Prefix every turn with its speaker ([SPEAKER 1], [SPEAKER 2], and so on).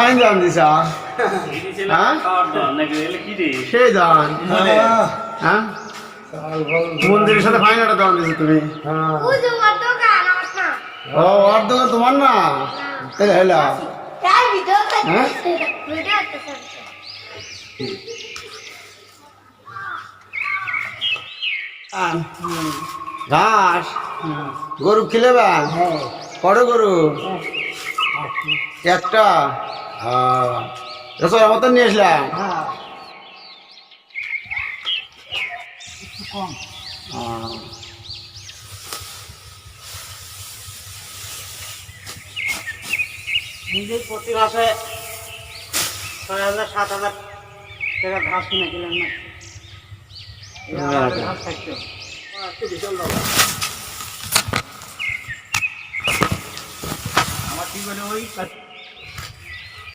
[SPEAKER 1] fine দাম দিছা হ্যাঁ সেই দাম হ্যাঁ মন্দিরের সাথে ফাইন একটা দাম দিছো তুমি ও ওর দোকান তোমার না তাহলে হেলা হ্যাঁ ঘাস গরু খিলেবা কড়ে গরু একটা রসগোল্লা মতন নিয়ে আসলাম
[SPEAKER 2] নিজেই প্রতি মাসে 6,000-7,000 টাকা ঘাস কিনে খেলাম না ঘাস থাকতো আমার কি বলে ওই